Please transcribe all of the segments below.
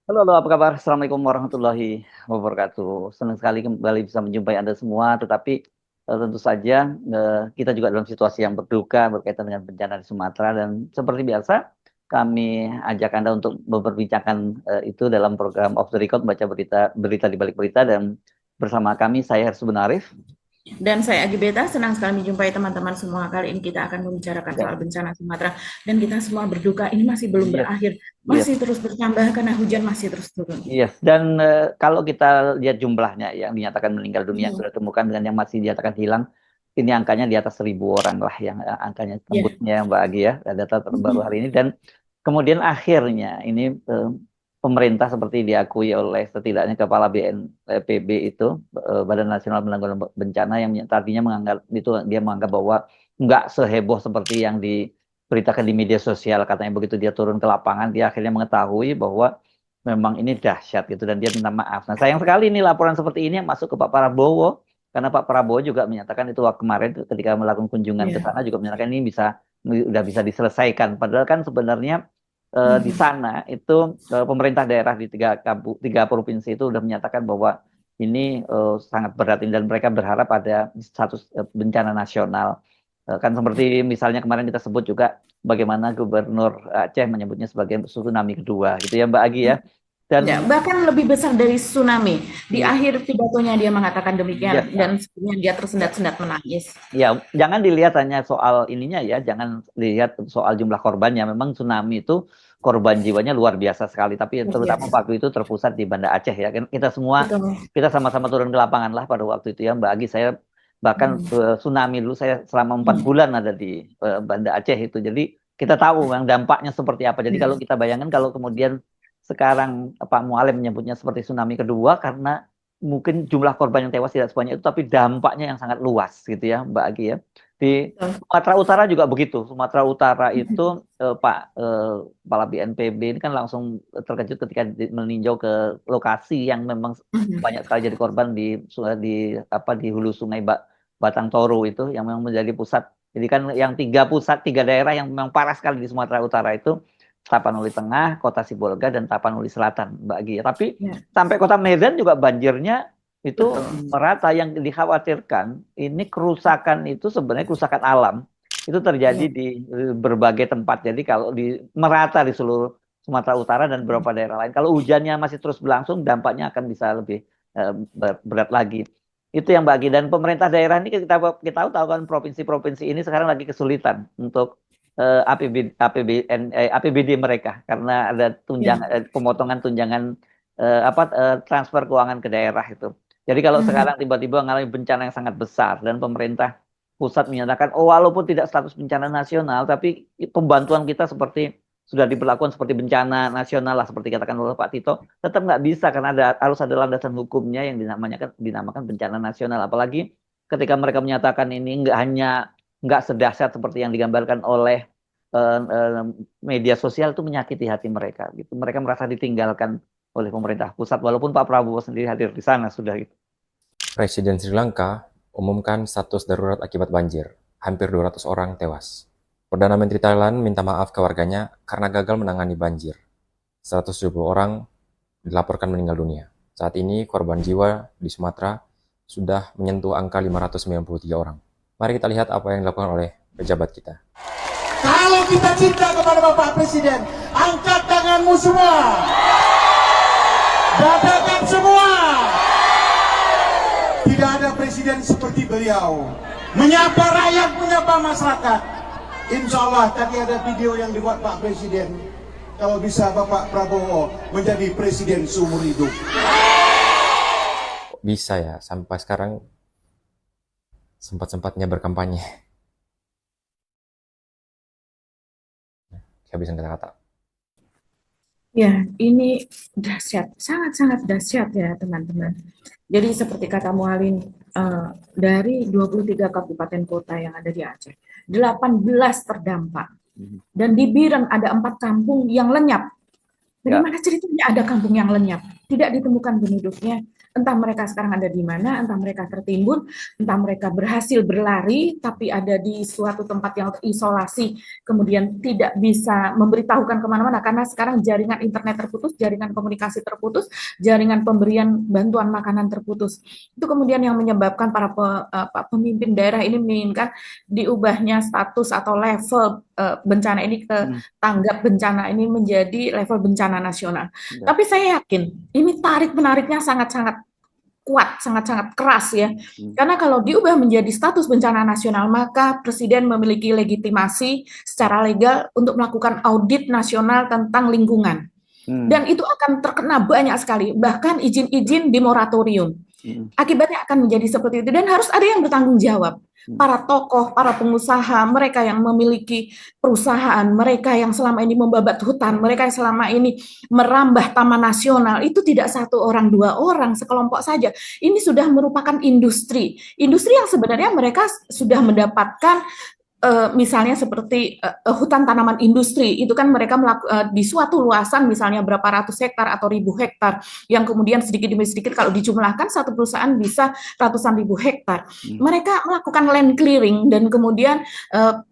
Halo, halo, apa kabar? Assalamualaikum warahmatullahi wabarakatuh. Senang sekali kembali bisa menjumpai Anda semua, tetapi tentu saja kita juga dalam situasi yang berduka berkaitan dengan bencana di Sumatera dan seperti biasa kami ajak Anda untuk memperbincangkan itu dalam program Off the Record, baca berita berita di balik berita dan bersama kami saya Hersu Benarif. Dan saya Agi Beta, senang sekali menjumpai teman-teman semua. Kali ini kita akan membicarakan Ya, soal bencana Sumatera. Dan kita semua berduka, ini masih belum yes, berakhir. yes. Masih terus bertambah karena hujan masih terus turun. Yes, dan kalau kita lihat jumlahnya yang dinyatakan meninggal dunia yang Hmm. sudah ditemukan dan yang masih dinyatakan hilang, ini angkanya di atas 1.000 orang lah yang angkanya Ya. tembusnya Mbak Agi ya, data terbaru hari ini. Dan kemudian akhirnya ini pemerintah seperti diakui oleh setidaknya Kepala BNPB itu, Badan Nasional Penanggulangan Bencana yang tadinya menganggap itu dia menganggap bahwa nggak seheboh seperti yang diberitakan di media sosial, katanya begitu dia turun ke lapangan, dia akhirnya mengetahui bahwa memang ini dahsyat gitu dan dia minta maaf. Nah, sayang sekali ini laporan seperti ini yang masuk ke Pak Prabowo karena Pak Prabowo juga menyatakan itu waktu kemarin ketika melakukan kunjungan ke Ya. sana juga menyatakan ini udah bisa diselesaikan. Padahal kan sebenarnya di Mhm. sana itu pemerintah daerah di tiga provinsi itu udah menyatakan bahwa ini sangat berat ini dan mereka berharap ada status bencana nasional. Kan seperti misalnya kemarin kita sebut juga bagaimana Gubernur Aceh menyebutnya sebagai tsunami kedua gitu ya Mbak Agi ya. Dan Ya, bahkan lebih besar dari tsunami. Di iya, akhir pidatonya dia mengatakan iya, demikian ya, dan sebenarnya dia ya, tersendat-sendat menangis. ya, jangan dilihat hanya soal ininya ya, jangan dilihat soal jumlah korbannya. Memang tsunami itu korban jiwanya luar biasa sekali, tapi Luar terutama biasa. waktu itu terpusat di Banda Aceh ya. Kan kita semua Betul. kita sama-sama turun ke lapangan lah pada waktu itu ya, Mbak Agi. Saya bahkan Hmm. tsunami dulu saya selama 4 bulan Hmm. ada di Banda Aceh itu. Jadi kita tahu memang dampaknya seperti apa. Jadi Ya. kalau kita bayangkan kalau kemudian sekarang Pak Mualim menyebutnya seperti tsunami kedua karena mungkin jumlah korban yang tewas tidak sebanyak itu, tapi dampaknya yang sangat luas gitu ya, Mbak Agi ya. Di Betul. Sumatera Utara juga begitu. Sumatera Utara itu Pak Kepala BNPB ini kan langsung terkejut ketika meninjau ke lokasi yang memang banyak sekali jadi korban di di hulu sungai Batang Toru itu yang memang menjadi pusat. Jadi kan yang tiga daerah yang memang parah sekali di Sumatera Utara itu Tapanuli Tengah, Kota Sibolga, dan Tapanuli Selatan, Mbak Gia. Tapi Ya. sampai Kota Medan juga banjirnya itu Betul. merata. Yang dikhawatirkan ini kerusakan itu sebenarnya kerusakan alam itu terjadi Ya. di berbagai tempat. Jadi kalau di merata di seluruh Sumatera Utara dan beberapa daerah lain. Kalau hujannya masih terus berlangsung, dampaknya akan bisa lebih berat lagi. Itu yang bagi dan pemerintah daerah ini kita tahu kan provinsi-provinsi ini sekarang lagi kesulitan untuk APBD mereka karena ada Ya. pemotongan tunjangan transfer keuangan ke daerah itu. Jadi kalau sekarang tiba-tiba mengalami bencana yang sangat besar dan pemerintah pusat menyatakan, oh walaupun tidak status bencana nasional, tapi pembantuan kita seperti sudah diberlakukan seperti bencana nasional lah, seperti katakan oleh Pak Tito, tetap nggak bisa karena harus ada landasan hukumnya yang dinamakan bencana nasional. Apalagi ketika mereka menyatakan ini nggak sedahsyat seperti yang digambarkan oleh media sosial itu menyakiti hati mereka. Gitu. Mereka merasa ditinggalkan oleh pemerintah pusat, walaupun Pak Prabowo sendiri hadir di sana sudah gitu. Presiden Sri Lanka umumkan status darurat akibat banjir. Hampir 200 orang tewas. Perdana Menteri Thailand minta maaf ke warganya karena gagal menangani banjir. 170 orang dilaporkan meninggal dunia. Saat ini korban jiwa di Sumatera sudah menyentuh angka 593 orang. Mari kita lihat apa yang dilakukan oleh pejabat kita. Kalau kita cinta kepada Bapak Presiden, angkat tanganmu semua, dadakan semua. Tidak ada presiden seperti beliau, menyapa rakyat, menyapa masyarakat. Insya Allah tadi ada video yang dibuat Pak Presiden. Kalau bisa Bapak Prabowo menjadi presiden seumur hidup. Bisa ya, sampai sekarang sempat-sempatnya berkampanye. Kehabisan kata-kata. Ya, ini dahsyat, sangat-sangat dahsyat ya teman-teman. Jadi seperti kata Mualin, dari 23 kabupaten kota yang ada di Aceh, 18 terdampak. Dan di Biren ada 4 kampung yang lenyap. Ya, Bagaimana ceritanya ada kampung yang lenyap? Tidak ditemukan penduduknya, Entah mereka sekarang ada di mana, entah mereka tertimbun, entah mereka berhasil berlari, tapi ada di suatu tempat yang terisolasi, kemudian tidak bisa memberitahukan kemana-mana, karena sekarang jaringan internet terputus, jaringan komunikasi terputus, jaringan pemberian bantuan makanan terputus. Itu kemudian yang menyebabkan para pemimpin daerah ini menginginkan diubahnya status atau level bencana ini ke tanggap bencana ini menjadi level bencana nasional. Tapi saya yakin ini tarik-menariknya sangat-sangat kuat, sangat-sangat keras ya. Karena kalau diubah menjadi status bencana nasional, maka Presiden memiliki legitimasi secara legal untuk melakukan audit nasional tentang lingkungan. Dan itu akan terkena banyak sekali, bahkan izin-izin di moratorium. Akibatnya akan menjadi seperti itu, dan harus ada yang bertanggung jawab. Para tokoh, para pengusaha, mereka yang memiliki perusahaan, mereka yang selama ini membabat hutan, mereka yang selama ini merambah taman nasional, itu tidak satu orang, dua orang, sekelompok saja. Ini sudah merupakan industri yang sebenarnya mereka sudah mendapatkan misalnya seperti hutan tanaman industri, itu kan mereka di suatu luasan misalnya berapa ratus hektar atau ribu hektar, yang kemudian sedikit demi sedikit kalau dijumlahkan satu perusahaan bisa ratusan ribu hektar. Mereka melakukan land clearing dan kemudian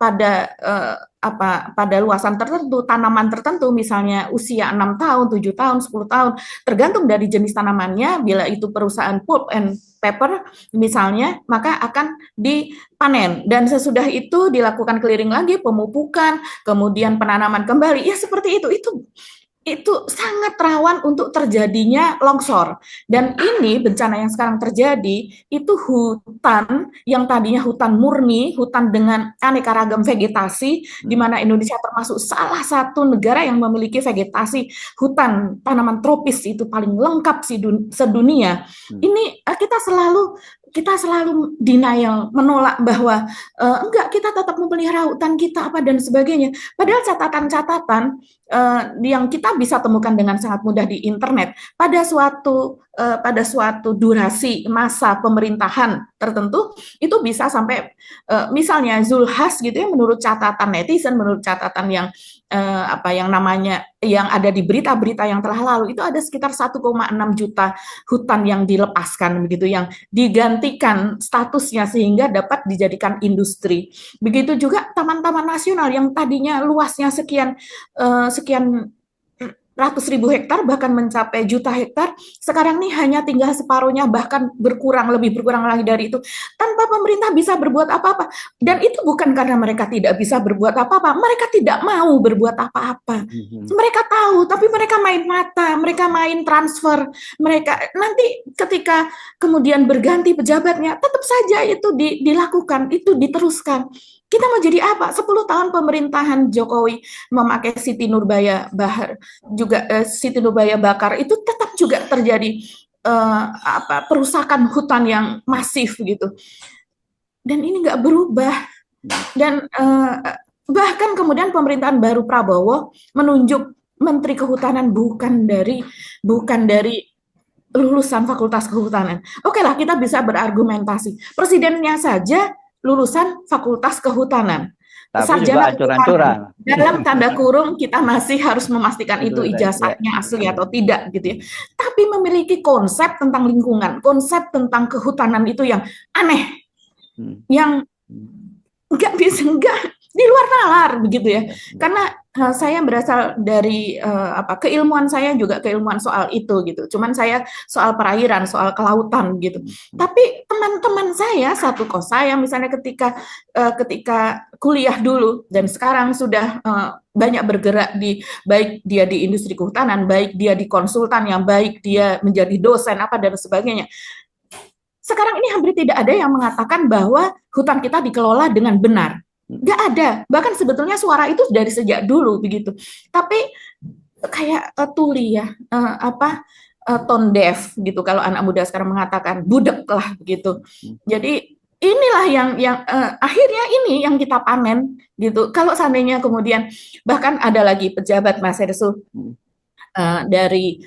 pada luasan tertentu, tanaman tertentu, misalnya usia 6 tahun, 7 tahun, 10 tahun, tergantung dari jenis tanamannya. Bila itu perusahaan pulp and paper misalnya, maka akan dipanen, dan sesudah itu dilakukan clearing lagi, pemupukan, kemudian penanaman kembali. Ya seperti itu sangat rawan untuk terjadinya longsor. Dan ini bencana yang sekarang terjadi, itu hutan yang tadinya hutan murni, hutan dengan aneka ragam vegetasi, di mana Indonesia termasuk salah satu negara yang memiliki vegetasi hutan tanaman tropis itu paling lengkap sedunia. Ini kita selalu denial, menolak bahwa enggak, kita tetap memelihara hutan kita apa dan sebagainya. Padahal catatan-catatan yang kita bisa temukan dengan sangat mudah di internet, pada suatu durasi masa pemerintahan tertentu itu bisa sampai misalnya Zulhas gitu ya, menurut catatan netizen, menurut catatan yang yang ada di berita-berita yang telah lalu, itu ada sekitar 1,6 juta hutan yang dilepaskan begitu, yang digantikan statusnya sehingga dapat dijadikan industri. Begitu juga taman-taman nasional yang tadinya luasnya sekian ratus ribu hektar, bahkan mencapai juta hektar, sekarang ini hanya tinggal separuhnya, bahkan lebih berkurang lagi dari itu, tanpa pemerintah bisa berbuat apa-apa. Dan itu bukan karena mereka tidak bisa berbuat apa-apa, mereka tidak mau berbuat apa-apa. Mereka tahu, tapi mereka main mata, mereka main transfer, mereka nanti ketika kemudian berganti pejabatnya, tetap saja itu dilakukan, itu diteruskan. Kita mau jadi apa? 10 tahun pemerintahan Jokowi memakai Siti Nurbaya Bahar, juga Siti Nurbaya Bakar, itu tetap juga terjadi perusakan hutan yang masif gitu. Dan ini nggak berubah. Dan bahkan kemudian pemerintahan baru Prabowo menunjuk Menteri Kehutanan bukan dari lulusan Fakultas Kehutanan. Oke lah, kita bisa berargumentasi. Presidennya saja lulusan Fakultas Kehutanan. Tapi Sarjana juga ancur-ancuran. Dalam tanda kurung kita masih harus memastikan itu ijazahnya asli atau tidak gitu ya. Tapi memiliki konsep tentang lingkungan, konsep tentang kehutanan itu yang aneh, yang enggak di luar nalar begitu ya. Karena saya berasal dari keilmuan saya juga keilmuan soal itu gitu. Cuman saya soal perairan, soal kelautan gitu. Tapi teman-teman saya satu kos saya misalnya ketika kuliah dulu dan sekarang sudah banyak bergerak baik dia di industri kehutanan, baik dia di konsultan, yang baik dia menjadi dosen apa dan sebagainya. Sekarang ini hampir tidak ada yang mengatakan bahwa hutan kita dikelola dengan benar. Nggak ada. Bahkan sebetulnya suara itu dari sejak dulu begitu. Tapi kayak tuli ya, tone deaf gitu kalau anak muda sekarang mengatakan, budek lah begitu. Jadi inilah yang akhirnya ini yang kita panen gitu. Kalau seandainya kemudian bahkan ada lagi pejabat Mas Hersu dari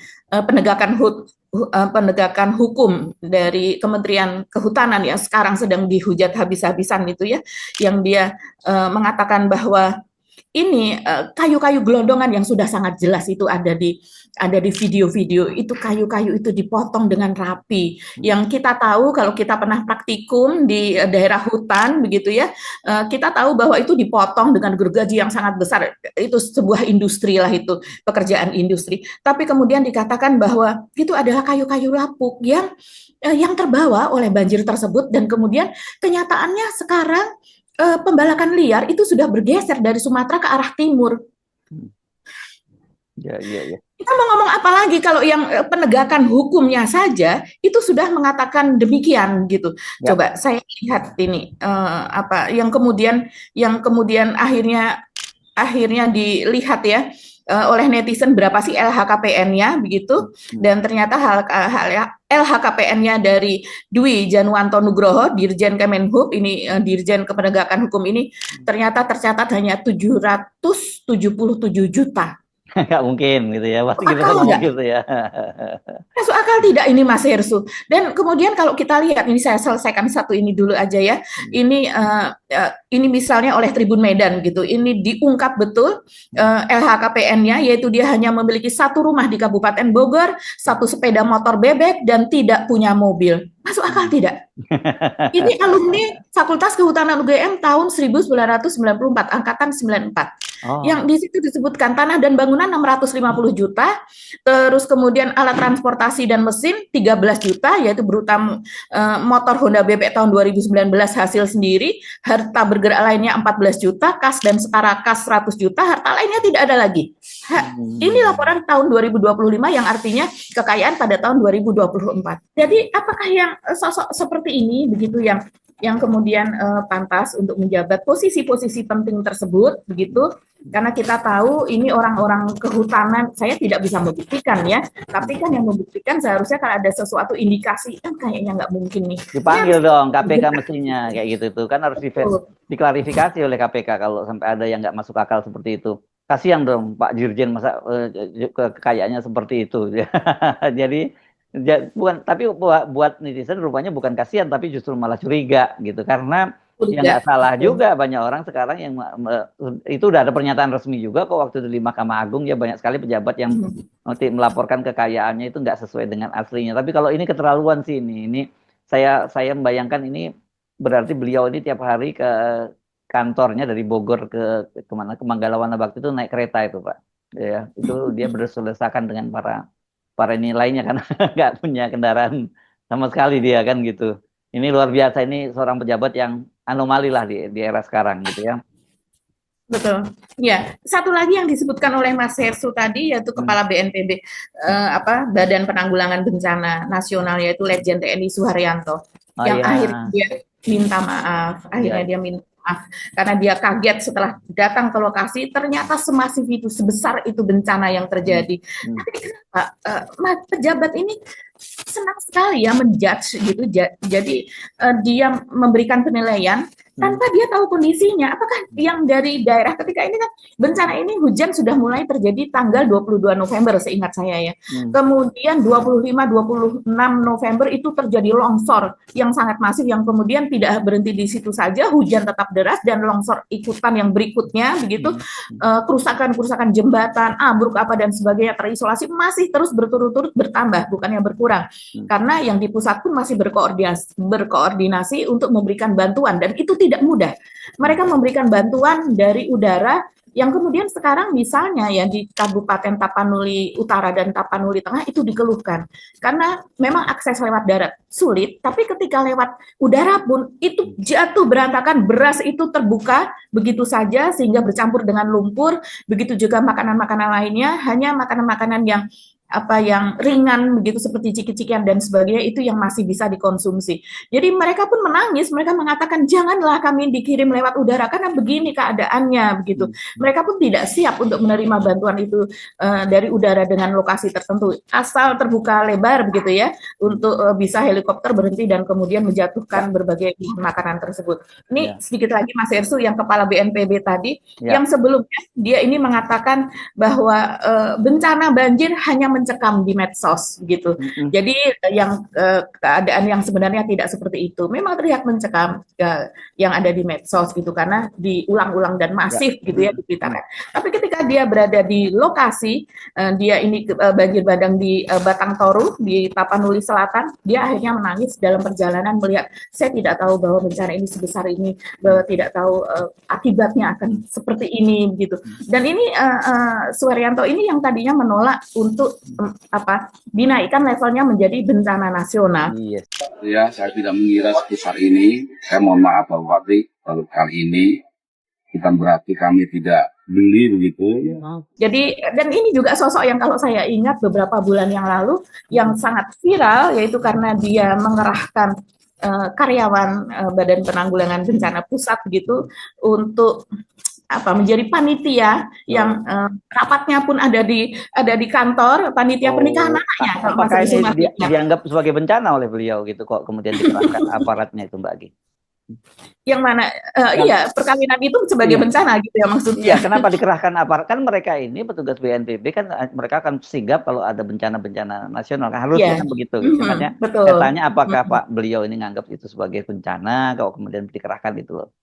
penegakan hukum dari Kementerian Kehutanan yang sekarang sedang dihujat habis-habisan itu ya, yang dia mengatakan bahwa ini kayu-kayu gelondongan yang sudah sangat jelas itu ada di video-video itu, kayu-kayu itu dipotong dengan rapi. Yang kita tahu kalau kita pernah praktikum di daerah hutan begitu ya, kita tahu bahwa itu dipotong dengan gergaji yang sangat besar. Itu sebuah industri lah, itu pekerjaan industri. Tapi kemudian dikatakan bahwa itu adalah kayu-kayu lapuk yang terbawa oleh banjir tersebut, dan kemudian kenyataannya sekarang pembalakan liar itu sudah bergeser dari Sumatera ke arah timur. Ya. Kita mau ngomong apa lagi kalau yang penegakan hukumnya saja itu sudah mengatakan demikian gitu. Ya. Coba saya lihat ini yang kemudian akhirnya dilihat ya oleh netizen berapa sih LHKPN-nya begitu, dan ternyata LHKPN-nya dari Dwi Januanto Nugroho, Dirjen Kemenhub ini, Dirjen Kepenegakan Hukum ini ternyata tercatat hanya 777 juta. Nggak mungkin gitu ya, pasti kita Akal ngomong nggak? gitu ya. Masuk akal tidak ini Mas Hersu? Dan kemudian kalau kita lihat, ini saya selesaikan satu ini dulu aja ya. Ini misalnya oleh Tribun Medan gitu. Ini diungkap betul LHKPN-nya, yaitu dia hanya memiliki 1 rumah di Kabupaten Bogor, 1 sepeda motor bebek, dan tidak punya mobil. Masuk akal tidak? Ini alumni Fakultas Kehutanan UGM tahun 1994, angkatan 94. Yang di situ disebutkan tanah dan bangunan 650 juta, terus kemudian alat transportasi dan mesin 13 juta, yaitu berupa motor Honda bebek tahun 2019 hasil sendiri, harta bergerak lainnya 14 juta, kas dan setara kas 100 juta, harta lainnya tidak ada lagi. Ini laporan tahun 2025 yang artinya kekayaan pada tahun 2024. Jadi apakah yang sosok seperti ini begitu yang kemudian pantas untuk menjabat posisi-posisi penting tersebut begitu, karena kita tahu ini orang-orang kehutanan. Saya tidak bisa membuktikan ya, tapi kan yang membuktikan seharusnya kan ada sesuatu indikasi, kan kayaknya nggak mungkin nih. Dipanggil dong KPK mestinya kayak gitu tuh, kan harus diklarifikasi oleh KPK kalau sampai ada yang nggak masuk akal seperti itu. Kasihan dong Pak Dirjen, masa kekayaannya seperti itu. Jadi bukan, tapi buat netizen rupanya bukan kasihan, tapi justru malah curiga gitu, karena yang nggak salah juga banyak orang sekarang yang itu udah ada pernyataan resmi juga kok waktu di Mahkamah Agung ya, banyak sekali pejabat yang melaporkan kekayaannya itu nggak sesuai dengan aslinya. Tapi kalau ini keterlaluan sih, ini saya membayangkan ini berarti beliau ini tiap hari ke kantornya dari Bogor ke Manggalawana Bakti itu naik kereta itu Pak, ya itu dia berdesak-desakan dengan para ini lainnya kan nggak punya kendaraan sama sekali dia kan gitu. Ini luar biasa, ini seorang pejabat yang anomali lah di era sekarang gitu ya. Betul. Ya, satu lagi yang disebutkan oleh Mas Hersu tadi yaitu Kepala BNPB Badan Penanggulangan Bencana Nasional, yaitu Letjen TNI Suharyanto, yang akhirnya dia minta maaf, dia minta maaf karena dia kaget setelah datang ke lokasi ternyata semasif itu, sebesar itu bencana yang terjadi. Tapi kenapa pejabat ini senang sekali ya menjudge gitu, jadi dia memberikan penilaian tanpa dia tahu kondisinya. Apakah yang dari daerah, ketika ini kan bencana ini hujan sudah mulai terjadi tanggal 22 November seingat saya ya. Kemudian 25-26 November itu terjadi longsor yang sangat masif, yang kemudian tidak berhenti di situ saja, hujan tetap deras dan longsor ikutan yang berikutnya begitu. Kerusakan jembatan, ambruk apa dan sebagainya, terisolasi masih terus berturut-turut bertambah, bukannya berkurang. Karena yang di pusat pun masih berkoordinasi untuk memberikan bantuan, dan itu tidak mudah. Mereka memberikan bantuan dari udara, yang kemudian sekarang misalnya ya di Kabupaten Tapanuli Utara dan Tapanuli Tengah itu dikeluhkan karena memang akses lewat darat sulit, tapi ketika lewat udara pun itu jatuh berantakan, beras itu terbuka begitu saja sehingga bercampur dengan lumpur, begitu juga makanan-makanan lainnya, hanya makanan-makanan yang ringan begitu seperti ciki-cikian dan sebagainya itu yang masih bisa dikonsumsi. Jadi mereka pun menangis, mereka mengatakan janganlah kami dikirim lewat udara karena begini keadaannya begitu. Mereka pun tidak siap untuk menerima bantuan itu dari udara dengan lokasi tertentu, asal terbuka lebar begitu ya, untuk bisa helikopter berhenti dan kemudian menjatuhkan berbagai makanan tersebut. Ini sedikit lagi Mas Hersu, yang Kepala BNPB tadi, yang sebelumnya dia ini mengatakan bahwa bencana banjir hanya mencekam di medsos gitu. Jadi yang keadaan yang sebenarnya tidak seperti itu. Memang terlihat mencekam yang ada di medsos gitu karena diulang-ulang dan masif gitu ya diberitakan. Tapi ketika dia berada di lokasi, dia ini banjir bandang di Batang Toru di Tapanuli Selatan, dia akhirnya menangis dalam perjalanan melihat, saya tidak tahu bahwa bencana ini sebesar ini, bahwa tidak tahu akibatnya akan seperti ini gitu. Dan ini Suharyanto ini yang tadinya menolak untuk dinaikkan levelnya menjadi bencana nasional. Yes. Ya, saya tidak mengira sebesar ini. Saya mohon maaf Pak Bupati, kalau kali ini bukan berarti kami tidak beli begitu. Jadi, dan ini juga sosok yang kalau saya ingat beberapa bulan yang lalu yang sangat viral, yaitu karena dia mengerahkan karyawan Badan Penanggulangan Bencana Pusat gitu untuk menjadi panitia yang rapatnya pun ada di kantor panitia pernikahan anaknya. Apakah ini dianggap sebagai bencana oleh beliau gitu kok kemudian dikerahkan aparatnya itu Mbak Agi? Yang mana iya perkawinan itu sebagai bencana gitu ya maksudnya. Iya, kenapa dikerahkan aparat? Kan mereka ini petugas BNPB kan mereka akan sigap kalau ada bencana-bencana nasional kan harusnya kan begitu. Makanya saya tanya apakah Pak beliau ini nganggap itu sebagai bencana kalau kemudian dikerahkan itu loh.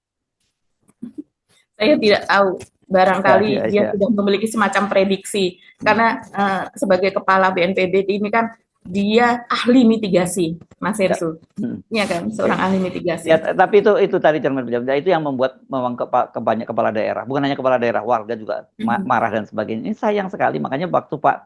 Saya tidak tahu, barangkali dia sudah memiliki semacam prediksi karena sebagai kepala BNPB ini kan dia ahli mitigasi, Mas Hersu, ya kan, seorang ahli mitigasi. Ya, tapi itu tadi cermin itu yang membuat memang banyak kepala daerah, bukan hanya kepala daerah, warga juga marah dan sebagainya. Ini sayang sekali, makanya waktu Pak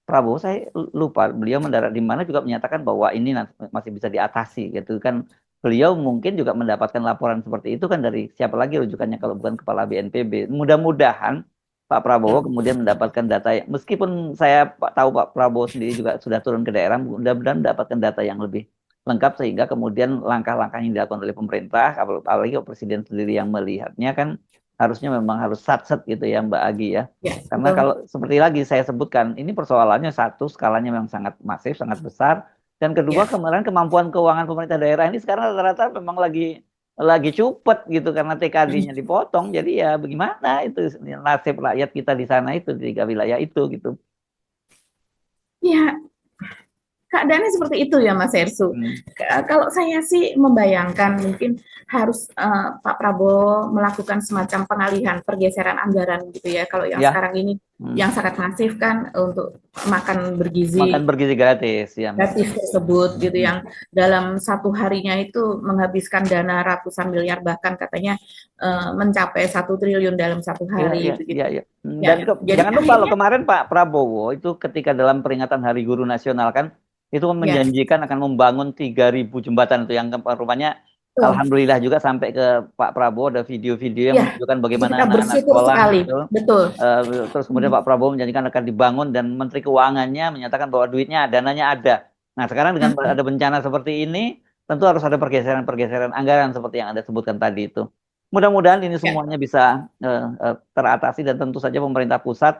Prabowo saya lupa beliau mendarat di mana juga menyatakan bahwa ini masih bisa diatasi, gitu kan. Beliau mungkin juga mendapatkan laporan seperti itu kan dari siapa lagi rujukannya kalau bukan kepala BNPB. Mudah-mudahan Pak Prabowo kemudian mendapatkan data, meskipun saya tahu Pak Prabowo sendiri juga sudah turun ke daerah, mudah-mudahan mendapatkan data yang lebih lengkap sehingga kemudian langkah-langkah yang dilakukan oleh pemerintah, apalagi Presiden sendiri yang melihatnya kan harusnya memang harus satset gitu ya Mbak Agi ya. Karena kalau seperti lagi saya sebutkan, ini persoalannya satu, skalanya memang sangat masif, sangat besar. Dan kedua, kemarin kemampuan keuangan pemerintah daerah ini sekarang rata-rata memang lagi cupet gitu karena TKD-nya dipotong. Jadi ya bagaimana itu nasib rakyat kita di sana itu di 3 wilayah itu gitu. Ya, keadaannya seperti itu ya Mas Hersu. Kalau saya sih membayangkan mungkin harus Pak Prabowo melakukan semacam pengalihan pergeseran anggaran gitu ya. Kalau yang sekarang ini yang sangat masif kan untuk makan bergizi gratis ya. Gratis tersebut gitu yang dalam satu harinya itu menghabiskan dana ratusan miliar bahkan katanya mencapai 1 triliun dalam satu hari. Dan jangan lupa loh kemarin Pak Prabowo itu ketika dalam peringatan Hari Guru Nasional kan itu menjanjikan akan membangun 3.000 jembatan itu yang rupanya alhamdulillah juga sampai ke Pak Prabowo ada video-video yang menunjukkan bagaimana anak-anak sekolah gitu. Terus kemudian Pak Prabowo menjanjikan akan dibangun dan Menteri Keuangannya menyatakan bahwa duitnya dananya ada. Nah sekarang dengan ada bencana seperti ini tentu harus ada pergeseran anggaran seperti yang Anda sebutkan tadi itu. Mudah-mudahan ini semuanya bisa teratasi dan tentu saja pemerintah pusat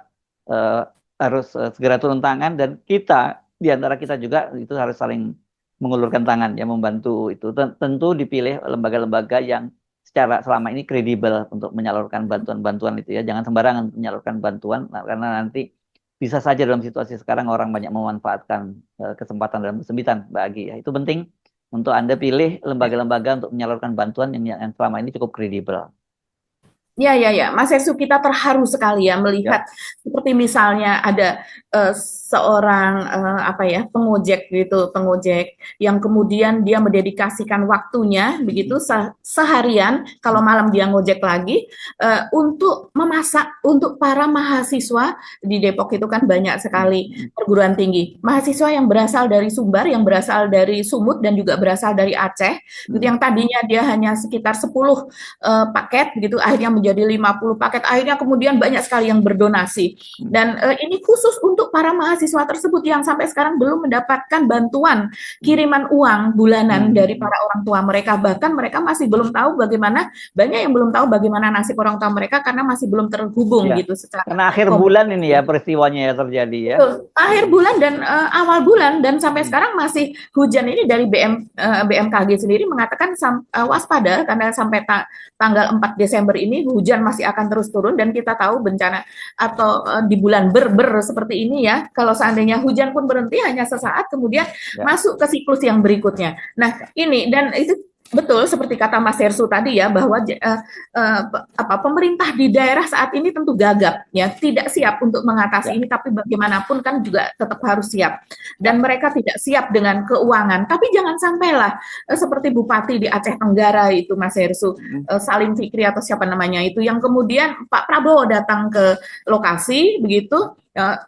harus segera turun tangan dan kita di antara kita juga itu harus saling mengulurkan tangan ya membantu itu. Tentu dipilih lembaga-lembaga yang secara selama ini kredibel untuk menyalurkan bantuan-bantuan itu ya. Jangan sembarangan menyalurkan bantuan karena nanti bisa saja dalam situasi sekarang orang banyak memanfaatkan kesempatan dalam kesempitan Mbak Agi ya. Itu penting untuk Anda pilih lembaga-lembaga untuk menyalurkan bantuan yang selama ini cukup kredibel. Ya, Mas Hersu, kita terharu sekali ya melihat seperti misalnya ada seorang pengojek yang kemudian dia mendedikasikan waktunya begitu seharian kalau malam dia ngojek lagi untuk memasak untuk para mahasiswa di Depok itu kan banyak sekali perguruan tinggi mahasiswa yang berasal dari Sumbar, yang berasal dari Sumut dan juga berasal dari Aceh gitu, yang tadinya dia hanya sekitar 10 paket gitu akhirnya menjadi 50 paket, akhirnya kemudian banyak sekali yang berdonasi dan ini khusus untuk para mahasiswa tersebut yang sampai sekarang belum mendapatkan bantuan kiriman uang bulanan dari para orang tua mereka, bahkan mereka masih belum tahu bagaimana, banyak yang belum tahu bagaimana nasib orang tua mereka karena masih belum terhubung gitu secara karena akhir bulan ini ya peristiwanya ya terjadi ya. Akhir bulan dan awal bulan dan sampai sekarang masih hujan ini dari BMKG sendiri mengatakan waspada karena sampai tanggal 4 Desember ini hujan masih akan terus turun dan kita tahu bencana atau di bulan ber seperti ini ya, kalau seandainya hujan pun berhenti hanya sesaat kemudian masuk ke siklus yang berikutnya. Nah, ini dan itu betul seperti kata Mas Hersu tadi ya, bahwa pemerintah di daerah saat ini tentu gagap ya, tidak siap untuk mengatasi ini, tapi bagaimanapun kan juga tetap harus siap. Dan mereka tidak siap dengan keuangan. Tapi jangan sampailah seperti Bupati di Aceh Tenggara itu Mas Hersu, Salim Fikri atau siapa namanya itu, yang kemudian Pak Prabowo datang ke lokasi begitu,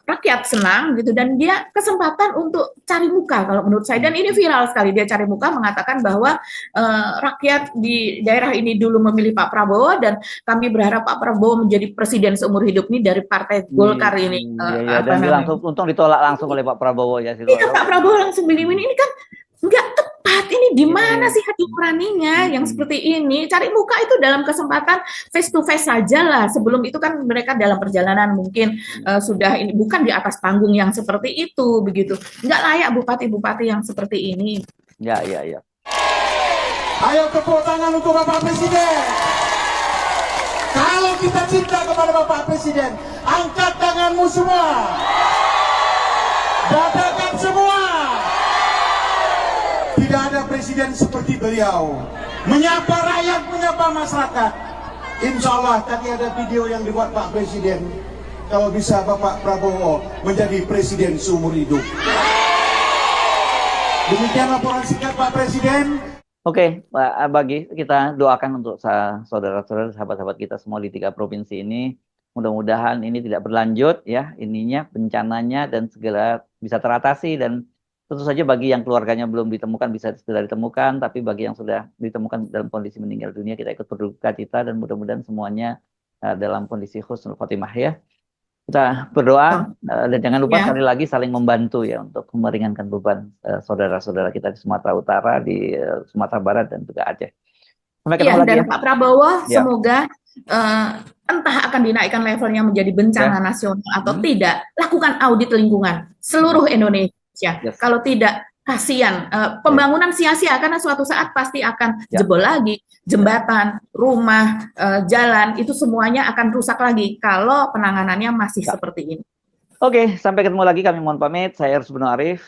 rakyat senang gitu, dan dia kesempatan untuk cari muka kalau menurut saya, dan ini viral sekali, dia cari muka mengatakan bahwa rakyat di daerah ini dulu memilih Pak Prabowo dan kami berharap Pak Prabowo menjadi presiden seumur hidup ini dari Partai Golkar ini. Dan langsung untung ditolak langsung oleh Pak Prabowo ya. Iya, Pak Prabowo langsung bilang ini kan nggak tepat, ini di mana sih hati nuraninya yang seperti ini. Cari muka itu dalam kesempatan face to face saja lah, sebelum itu kan mereka dalam perjalanan mungkin sudah ini, bukan di atas panggung yang seperti itu begitu. Nggak layak bupati-bupati yang seperti ini. Ya. Ayo tepuk tangan untuk Bapak Presiden. Kalau kita cinta kepada Bapak Presiden, angkat tanganmu semua, dadakan semua. Tidak ada presiden seperti beliau, menyapa rakyat, menyapa masyarakat. Insya Allah tadi ada video yang dibuat Pak Presiden, kalau bisa Bapak Prabowo menjadi presiden seumur hidup. Demikian laporan singkat Pak Presiden. Oke, bagi kita doakan untuk saudara-saudara, sahabat-sahabat kita semua di 3 provinsi ini. Mudah-mudahan ini tidak berlanjut ya, ininya bencananya, dan segera bisa teratasi. Dan tentu saja bagi yang keluarganya belum ditemukan bisa segera ditemukan, tapi bagi yang sudah ditemukan dalam kondisi meninggal dunia, kita ikut berduka cita dan mudah-mudahan semuanya dalam kondisi husnul khotimah ya. Kita berdoa dan jangan lupa sekali lagi saling membantu ya untuk meringankan beban saudara-saudara kita di Sumatera Utara, di Sumatera Barat dan juga Aceh. Sampai ketemu lagi dan Pak Prabowo semoga entah akan dinaikkan levelnya menjadi bencana nasional atau tidak, lakukan audit lingkungan seluruh Indonesia. Kalau tidak, kasihan, pembangunan sia-sia karena suatu saat pasti akan jebol lagi, jembatan, rumah, jalan, itu semuanya akan rusak lagi kalau penanganannya masih seperti ini. Oke, sampai ketemu lagi, kami mohon pamit. Saya Ersubun Arif.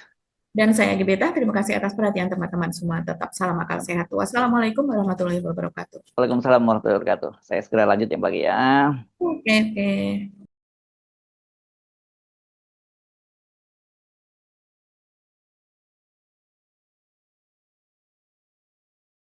Dan saya Gebeta, terima kasih atas perhatian teman-teman semua. Tetap salam akal sehat. Wassalamualaikum warahmatullahi wabarakatuh. Waalaikumsalam warahmatullahi wabarakatuh. Saya segera lanjut ya Bagi ya. Oke.